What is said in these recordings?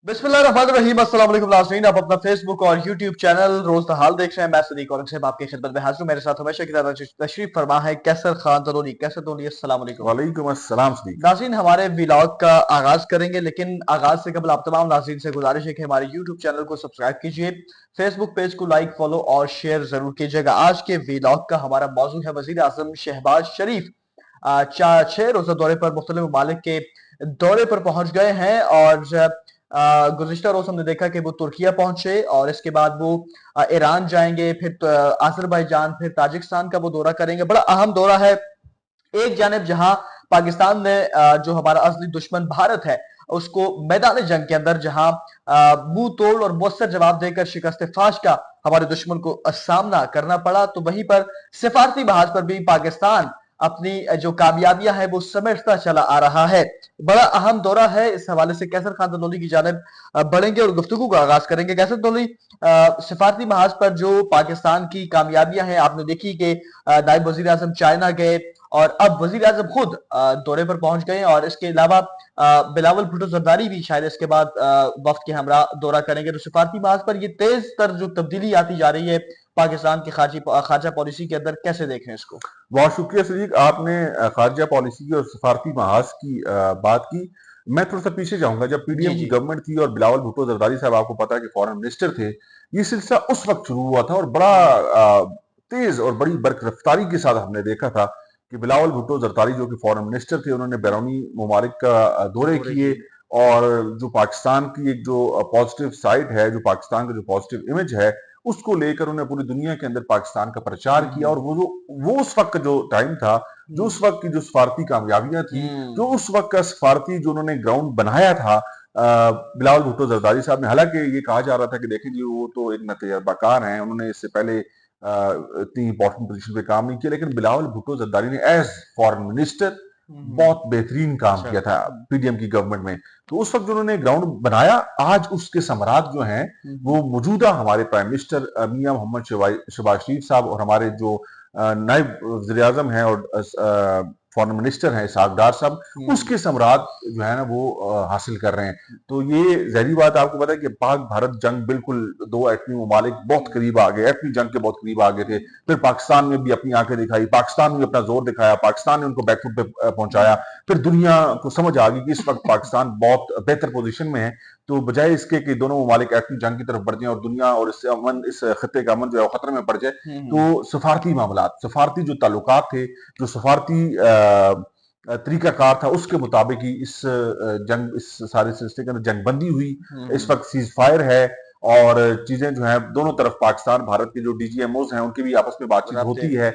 बिस्मिल्लाहिर्रहमानिर्रहीम। अस्सलाम वालेकुम नाज़रीन, आप अपना फेसबुक और यूट्यूब चैनल रोज द हाल देख रहे हैं। मैं सदीक औरंग साहब आपकी खिदमत में हाजिर हूं। मेरे साथ हमेशा की तरह तशरीफ फरमा है कैसर खान दरोनी। कैसर दरोनी, अस्सलाम वालेकुम। वालेकुम अस्सलाम सदीक। नाज़रीन, हमारे व्लॉग का आगाज करेंगे, लेकिन आगाज से कबल आप तमाम नाज़रीन से गुजारिश है कि हमारे यूट्यूब चैनल को सब्सक्राइब कीजिए, फेसबुक पेज को लाइक, फॉलो और शेयर जरूर कीजिएगा। आज के व्लॉग का हमारा मौजू है वजीर आजम शहबाज शरीफ 6 रोजा दौरे पर मुख्तलिफ ममालिक के दौरे पर पहुंच गए हैं। और गुज़िश्ता रोज हमने देखा कि वो तुर्किया पहुंचे और इसके बाद वो ईरान जाएंगे, फिर आज़रबाईजान, फिर ताजिकिस्तान का वो दौरा करेंगे। बड़ा अहम दौरा है। एक जानिब जहां पाकिस्तान ने जो हमारा असली दुश्मन भारत है उसको मैदान जंग के अंदर जहां मुंह तोड़ और मुअस्सर जवाब देकर शिकस्त फाश का हमारे दुश्मन को सामना करना पड़ा, तो वहीं पर सिफारती बहाज पर भी पाकिस्तान अपनी जो कामयाबियां है वो समेटता चला आ रहा है। बड़ा अहम दौरा है। इस हवाले से कैसर खान दनोली की जानिब बढ़ेंगे और गुफ्तगू का आगाज करेंगे। कैसर दनोली, सिफारती महाज पर जो पाकिस्तान की कामयाबियां हैं, आपने देखी कि नायब वजीर आजम चाइना गए और अब वजीर आजम खुद दौरे पर पहुंच गए। और इसके अलावा बिलावल भुट्टो जरदारी भी शायद इसके बाद वफ्द के हमरा दौरा करेंगे। तो सिफारती महाज पर ये तेज तर जो तब्दीली आती जा रही है पाकिस्तान की खारजा पॉलिसी के अंदर, कैसे देख रहे हैं इसको? बहुत शुक्रिया सदीक, आपने खारजा पॉलिसी की और सफारती महाज की बात की। मैं थोड़ा सा पीछे जाऊंगा। जब जी पीडीएम की जी। गवर्नमेंट थी और बिलावल भुट्टो जरदारी साहब, आपको पता है कि फॉरेन मिनिस्टर थे, ये सिलसिला उस वक्त शुरू हुआ था और बड़ा तेज और बड़ी बरकरफ्तारी के साथ हमने देखा था कि बिलावल भुट्टो जरदारी जो कि फॉरेन मिनिस्टर थे, उन्होंने बैरूनी ममालिक का दौरे दौरे किए। किए। और जो पाकिस्तान की एक जो पॉजिटिव साइड है, जो पाकिस्तान का जो पॉजिटिव इमेज है, उसको लेकर उन्हें पूरी दुनिया के अंदर पाकिस्तान का प्रचार किया। और वो उस वक्त का जो टाइम था, जो उस वक्त की जो सफारती कामयाबियां थी, जो हम्म। उस वक्त का सफारती जो उन्होंने ग्राउंड बनाया था बिलावल भुट्टो जरदारी साहब ने। हालांकि ये कहा जा रहा था कि देखें जी, वो तो एक तजर्बाकार हैं, उन्होंने इससे पहले इतनी इंपॉर्टेंट पोजीशन पे काम नहीं किया, लेकिन बिलावल भुट्टो जरदारी ने एज फॉरेन मिनिस्टर बहुत बेहतरीन काम अच्छा। किया था पीडीएम की गवर्नमेंट में। तो उस वक्त जो उन्होंने ग्राउंड बनाया, आज उसके सम्राट जो हैं वो मौजूदा हमारे प्राइम मिनिस्टर मियां मोहम्मद शहबाज शरीफ साहब और हमारे जो नायब वज़ीर आज़म हैं और फॉरेन मिनिस्टर हैं इसहाक डार साहब, उसके सम्राट जो है ना वो हासिल कर रहे हैं। तो ये जहरी बात, आपको पता है कि पाक भारत जंग बिल्कुल दो एटमी ममालिक बहुत करीब आ गए, एटमी जंग के बहुत करीब आ गए थे। फिर पाकिस्तान ने भी अपनी आंखें दिखाई, पाकिस्तान ने भी अपना जोर दिखाया, पाकिस्तान ने उनको बैकफुट पे पहुंचाया। फिर दुनिया को समझ आ गई कि इस वक्त पाकिस्तान बहुत बेहतर पोजीशन में है। तो बजाय इसके कि दोनों ममालिक एटमी जंग की तरफ बढ़ जाए और दुनिया और इससे अमन, इस खत्ते का अमन जो है खतरे में पड़ जाए, तो सफारती मामला, सफारती जो ताल्लुकात थे, जो सफारती तरीकाकार था, उसके मुताबिक ही इस जंग, इस सारे सिलसिले के अंदर जंगबंदी हुई। इस वक्त सीज फायर है और चीजें जो है दोनों तरफ, पाकिस्तान भारत के जो डीजीएमओज हैं उनकी भी आपस में बातचीत रबते। होती है।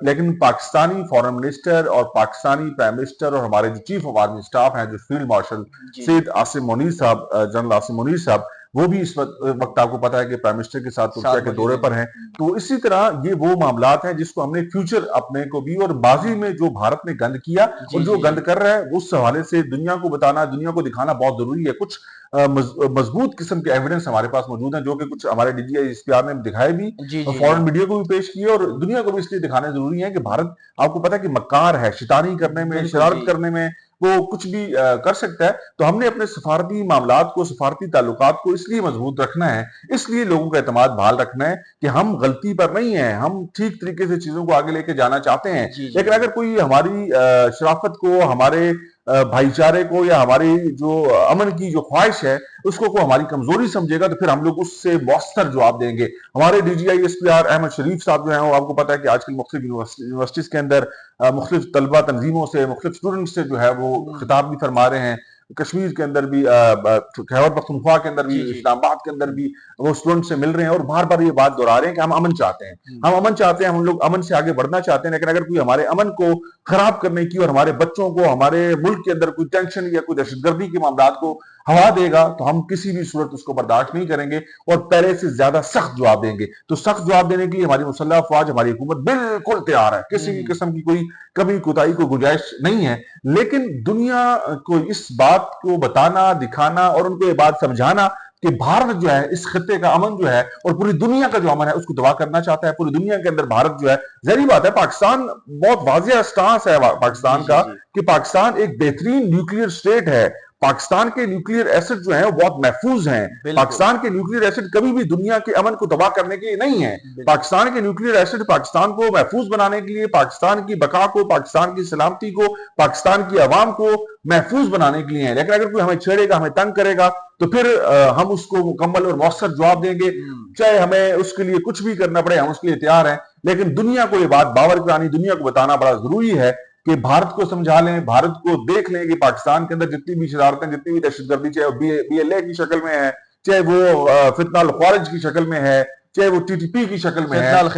लेकिन पाकिस्तानी फॉरेन मिनिस्टर और पाकिस्तानी प्राइम मिनिस्टर और हमारे जो चीफ ऑफ आर्मी स्टाफ हैं, जो फील्ड मार्शल जी जी। सैयद आसिम मुनीर साहब, जनरल आसिम मुनीर साहब, वो भी इस वक्त आपको पता है कि प्राइम मिनिस्टर के साथ तुर्किया साथ के मौजूद दौरे है पर जी। हैं। तो इसी तरह ये वो मामलात हैं जिसको हमने फ्यूचर अपने को भी, और बाजी में जो भारत ने गंद किया और जी जो जी जी। गंद कर रहा है, उस हवाले से दुनिया को बताना, दुनिया को दिखाना बहुत जरूरी है। कुछ मजबूत किस्म के एविडेंस हमारे पास मौजूद हैं, जो कि कुछ हमारे डीजीआई एसपीआर ने दिखाए भी जी और जी जी। फॉरेन मीडिया को भी पेश किए, और दुनिया को भी इसलिए दिखाने जरूरी है कि भारत, आपको पता है कि मक्कार है, शैतानी करने में, बिल्कुल शरारत जी। करने में, वो कुछ भी कर सकता है। तो हमने अपने सफारती मामलात को, सफारती ताल्लुकात को इसलिए मजबूत रखना है, इसलिए लोगों का एतमाद बहाल रखना है कि हम गलती पर नहीं है, हम ठीक तरीके से चीजों को आगे लेके जाना चाहते हैं। जी जी लेकिन जी। अगर कोई हमारी शराफत को, हमारे भाईचारे को, या हमारी जो अमन की जो ख्वाहिश है उसको को हमारी कमजोरी समझेगा, तो फिर हम लोग उससे मौसर जवाब देंगे। हमारे डीजीआई एसपीआर अहमद शरीफ साहब जो है, वो आपको पता है कि आजकल मुख्तलिफ यूनिवर्सिटीज के अंदर मुख्तलिफ तलबा तंजीमों से, मुख्तलिफ स्टूडेंट से जो है वो खिताब भी फरमा रहे हैं। कश्मीर के अंदर भी, खैबर पख्तूनख्वा के अंदर भी, जी जी। इस्लामाबाद के अंदर भी वो स्टूडेंट से मिल रहे हैं और बार बार ये बात दोहरा रहे हैं कि हम अमन चाहते हैं, हम अमन चाहते हैं, हम लोग अमन से आगे बढ़ना चाहते हैं। लेकिन अगर कोई हमारे अमन को खराब करने की और हमारे बच्चों को, हमारे मुल्क के अंदर कोई टेंशन या कोई दहशतगर्दी के मामला को हवा देगा, तो हम किसी भी सूरत उसको बर्दाश्त नहीं करेंगे और पहले से ज्यादा सख्त जवाब देंगे। तो सख्त जवाब देने के लिए हमारी मुसल्लह अफवाज, हमारी हुकूमत बिल्कुल तैयार है। किसी भी किस्म की कोई कमी कोताही को गुंजाइश नहीं है। लेकिन दुनिया को इस बात को बताना, दिखाना और उनको ये बात समझाना कि भारत जो है इस खत्ते का अमन जो है और पूरी दुनिया का जो अमन है उसको दबा करना चाहता है। पूरी दुनिया के अंदर भारत जो है, जहरी बात है, पाकिस्तान बहुत वाजिया स्टांस है जी पाकिस्तान जी का जी। कि पाकिस्तान एक बेहतरीन न्यूक्लियर स्टेट है। पाकिस्तान के न्यूक्लियर एसिड जो है वो बहुत महफूज हैं। बिल्कुल पाकिस्तान के न्यूक्लियर एसिड कभी भी दुनिया के अमन को तबाह करने के लिए नहीं है। बिल्कुल पाकिस्तान के न्यूक्लियर एसिड पाकिस्तान को महफूज बनाने के लिए, पाकिस्तान की बका को, पाकिस्तान की सलामती को, पाकिस्तान की आवाम को महफूज बनाने के लिए है। लेकिन अगर कोई हमें छेड़ेगा, हमें तंग करेगा, तो फिर हम उसको मुकम्मल और मौसर जवाब देंगे, चाहे हमें उसके लिए कुछ भी करना पड़े, हम उसके लिए तैयार हैं। लेकिन दुनिया को ये बात बावर करानी, दुनिया को बताना बड़ा जरूरी है कि भारत को समझा लें, भारत को देख लें कि पाकिस्तान के अंदर जितनी भी शरारतें, जितनी भी दहशतगर्दी, चाहे वो BLA की शक्ल में है, चाहे वो फितना अल ख्वारिज की शक्ल में है, चाहे वो TTP की शक्ल में है, फितना अल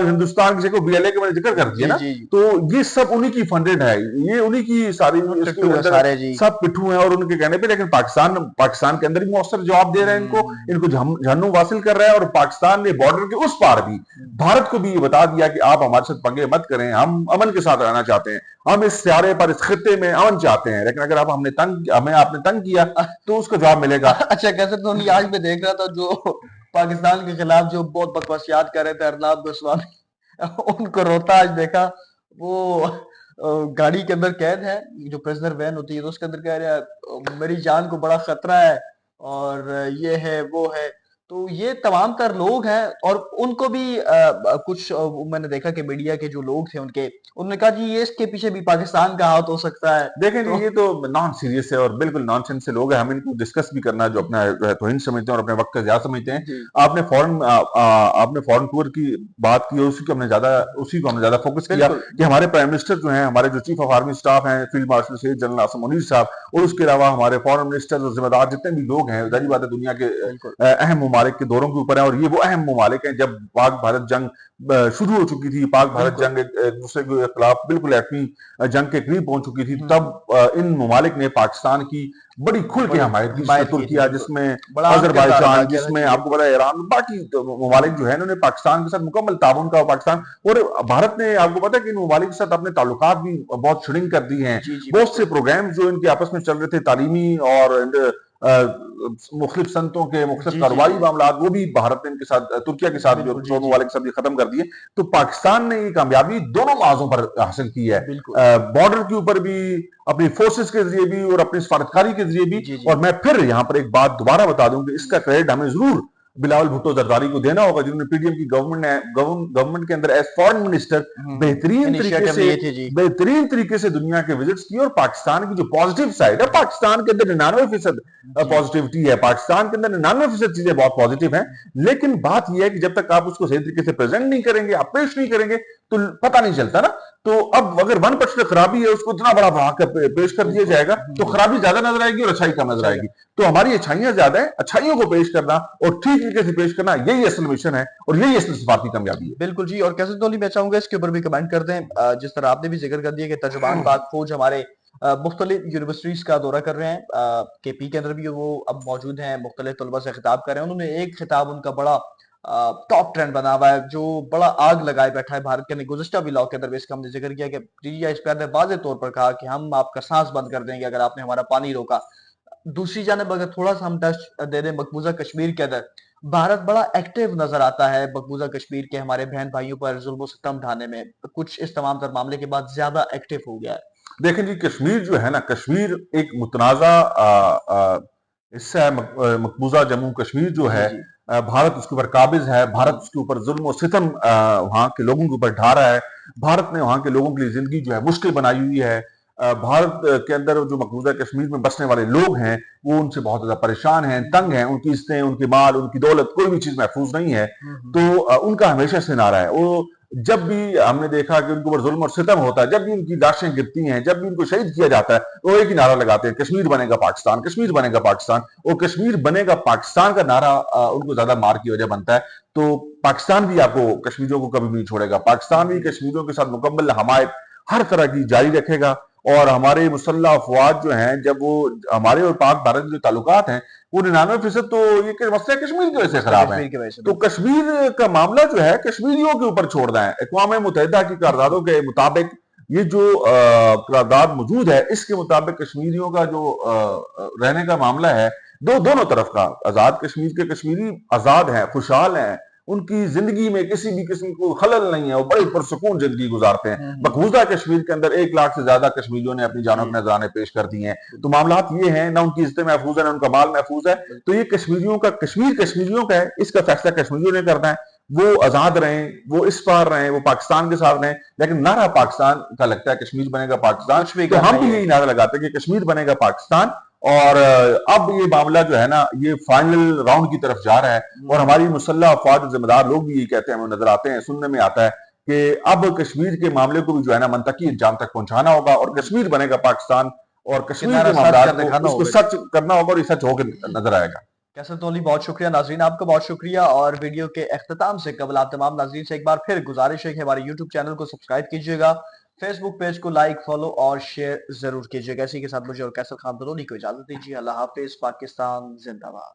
हिंदुस्तान की शक्ल, BLA के मैंने जिक्र कर दिया ना, तो ये सब उन्हीं की फंडेड है, ये उन्हीं की सारी सब पिट्ठू हैं और उनके कहने पे। लेकिन पाकिस्तान के अंदर भी मौसर जवाब दे रहे हैं, इनको जहन्नुम वासिल कर रहा है। और पाकिस्तान ने बॉर्डर के उस पार भी भारत को भी ये बता दिया कि आप हमारे साथ पंगे मत करें, हम अमन के साथ रहना चाहते हैं, हम इस सियारे पर, इस खित्ते में अमन चाहते हैं। लेकिन अगर हमें आपने तंग किया तो उसका जवाब मिलेगा। अच्छा, कैसे तो आज मैं देख रहा था जो पाकिस्तान के खिलाफ जो बहुत बकवासियात कर रहे थे अर्नाब गोस्वामी, उनको रोता आज देखा। वो गाड़ी के अंदर कैद है, जो प्रिजनर वैन होती है, तो उसके अंदर कह रहे हैं मेरी जान को बड़ा खतरा है और ये है वो है। तो ये तमाम तर लोग हैं और उनको भी कुछ मैंने देखा कि मीडिया के जो लोग थे उन्होंने कहा जी ये इसके पीछे भी पाकिस्तान का हाथ हो सकता है। देखें जी, ये तो नॉन सीरियस है और बिल्कुल नॉनसेंस से लोग हैं, हम इनको डिस्कस भी करना जो अपना तौहीन समझते हैं और अपने वक्त का ज़्यादा समझते हैं। आपने फॉरेन टूर की बात की, उसी को हमने ज्यादा फोकस किया कि हमारे प्राइम मिनिस्टर जो हैं, हमारे जो चीफ ऑफ आर्मी स्टाफ हैं, field marshal Syed general Asim Munir साहब, और उसके अलावा हमारे फॉरेन मिनिस्टर और जिम्मेदार जितने भी लोग हैं, जाहिर बात है दुनिया के अहम ममालिक के दौरों के ऊपर है। और ये वो अहम ममालिक हैं, जब पाक भारत जंग शुरू हो चुकी थी, पाक भारत जंग एक दूसरे के खिलाफ बिल्कुल एटमी जंग के करीब पहुंच चुकी थी, तब इन ममालिक ने पाकिस्तान की बड़ी खुल के हमायत की। तुर्किया जिसमें, अजरबैजान जिसमें, आपको पता है ईरान, बाकी ममालिक जो है इन्होंने पाकिस्तान के साथ मुकम्मल ताउन का, पाकिस्तान और भारत ने, आपको पता है कि इन ममालिक के साथ अपने ताल्लुकात भी बहुत शुडिंग कर दी हैं। बहुत से प्रोग्राम जो इनके आपस में चल रहे थे, तालीमी और मुख्तलिफ संतों के मुख्तलिफ कारोबारी मामला, वो भी भारत ने इनके साथ, तुर्किया के साथ, जो वाले के साथ खत्म कर दिए। तो पाकिस्तान ने ये कामयाबी दोनों माजों पर हासिल की है, बॉर्डर के ऊपर भी, अपनी फोर्सेस के जरिए भी और अपनी सफारतकारी के जरिए भी। और मैं फिर यहाँ पर एक बात दोबारा बता दूं कि इसका क्रेडिट हमें जरूर बिलावल भुट्टो जरदारी को देना होगा, जिन्होंने PDM की गवर्नमेंट के अंदर एज फॉरेन मिनिस्टर बेहतरीन तरीके से दुनिया के विजिट्स किए। और पाकिस्तान की जो पॉजिटिव साइड है, पाकिस्तान के अंदर 99% पॉजिटिविटी है, पाकिस्तान के अंदर 99% चीजें बहुत पॉजिटिव हैं। लेकिन बात यह है कि जब तक आप उसको सही तरीके से प्रेजेंट नहीं करेंगे, आप पेश नहीं करेंगे, तो पता नहीं चलता ना। तो अब अगर 1% खराबी है, उसको इतना बड़ा बढ़ा कर पेश कर दिया जाएगा तो खराबी ज्यादा नजर आएगी और अच्छाई कम नजर आएगी। तो हमारी अच्छाइयां ज्यादा है, अच्छाइयों को पेश करना और ठीक तरीके से पेश करना, यही असल मिशन है और यही असल सफारती कामयाबी है। बिल्कुल जी। और कैसे तो नहीं, मैं चाहूंगा इसके ऊपर भी कमेंट कर दें, जिस तरह आपने भी जिक्र कर दिया कि तर्जुमान पाक फौज हमारे मुख्तलिफ यूनिवर्सिटीज का दौरा कर रहे हैं, KP के अंदर भी वो अब मौजूद हैं, मुख्तलिफ तलबा से खिताब कर रहे हैं। उन्होंने एक खिताब उनका बड़ा टॉप ट्रेंड बना हुआ है, जो बड़ा आग लगाए बैठा है भारत के। गुज़िश्ता व्लॉग के अंदर भी इसका हमने जिक्र किया कि DGI ने वाज़ेह तौर पर कहा कि हम आपका सांस बंद कर देंगे अगर आपने हमारा पानी रोका। दूसरी जानिब अगर थोड़ा सा हम टच दे दें मकबूजा कश्मीर के अंदर, भारत बड़ा एक्टिव नजर आता है मकबूजा कश्मीर के हमारे बहन भाइयों पर जुल्म सितम ढाने में, कुछ इस तमाम तर मामले के बाद ज्यादा एक्टिव हो गया है। देखें जी, कश्मीर जो है ना, कश्मीर एक मुतनाज़ा हिस्सा है। मकबूजा जम्मू कश्मीर जो है, भारत उसके ऊपर काबिज है, भारत उसके ऊपर जुल्म और सितम वहां के लोगों के ऊपर ढा रहा है। भारत ने वहां के लोगों के लिए जिंदगी जो है मुश्किल बनाई हुई है। भारत के अंदर जो मकबूजा कश्मीर में बसने वाले लोग हैं, वो उनसे बहुत ज्यादा परेशान हैं, तंग हैं, उनकी इज्जतें, उनके माल, उनकी दौलत, कोई भी चीज महफूज नहीं है। तो उनका हमेशा से नारा है, वो जब भी हमने देखा कि उनके ऊपर जुल्म और सितम होता है, जब भी उनकी लाशें गिरती हैं, जब भी उनको शहीद किया जाता है, वो एक ही नारा लगाते हैं, कश्मीर बनेगा पाकिस्तान, कश्मीर बनेगा पाकिस्तान। और कश्मीर बनेगा पाकिस्तान का नारा उनको ज्यादा मार की वजह बनता है। तो पाकिस्तान भी आपको कश्मीरियों को कभी भी नहीं छोड़ेगा, पाकिस्तान भी कश्मीरियों के साथ मुकम्मल हमायत हर तरह की जारी रखेगा। और हमारे मुसल्लह अफवाज जो हैं, जब वो हमारे और पाक भारत के जो ताल्लुकात हैं, वो 99% तो ये मसला कश्मीर की वजह से खराब है। तो कश्मीर का मामला जो है कश्मीरियों के ऊपर छोड़ना है। अक़वाम मुत्तहिदा की करारदादों के मुताबिक ये जो करारदाद मौजूद है, इसके मुताबिक कश्मीरियों का जो रहने का मामला है, दोनों तरफ का, आजाद कश्मीर के कश्मीरी आजाद हैं, खुशहाल हैं, उनकी जिंदगी में किसी भी किस्म को खलल नहीं है, वो बड़ी पुरसुकून जिंदगी गुजारते हैं। मकबूजा कश्मीर के अंदर 1 लाख से ज्यादा कश्मीरियों ने अपनी जानों के नजराने पेश कर दिए हैं। तो मामलात ये हैं, ना उनकी इज्जतें महफूज है, ना उनका माल महफूज है। तो ये कश्मीरियों का, कश्मीर कश्मीरियों का है, इसका फैसला कश्मीरियों ने करना है। वो आजाद रहें, वो इस पार रहें, वो पाकिस्तान के साथ रहें, लेकिन नारा पाकिस्तान का लगता है, कश्मीर बनेगा पाकिस्तान। कुछ भी तो करना हम भी ही है। यही नारा लगाते हैं कि कश्मीर बनेगा पाकिस्तान। और अब ये मामला जो है ना, ये फाइनल राउंड की तरफ जा रहा है। और हमारी मुसल्लह अफवाज जिम्मेदार लोग भी यही कहते हैं, हमें नजर आते हैं, सुनने में आता है कि अब कश्मीर के मामले को भी जो है ना मंतकी अंजाम तक पहुंचाना होगा, और कश्मीर बनेगा पाकिस्तान, और कश्मीर किनारा के सच मामला कर को दिखाना उसको होगा। सच करना होगा, और ये सच होकर नजर आएगा। कैसर तोली, बहुत शुक्रिया। नाजरीन, आपका बहुत शुक्रिया। और वीडियो के अख्ताम से कबल आप तमाम नाजरीन से एक बार फिर गुजारिश है कि हमारे यूट्यूब चैनल को सब्सक्राइब कीजिएगा, फेसबुक पेज को लाइक, फॉलो और शेयर जरूर कीजिएगा। इसी के साथ मुझे और कैसर खान तोली को इजाजत दीजिए। अल्लाह हाफिज। पाकिस्तान जिंदाबाद।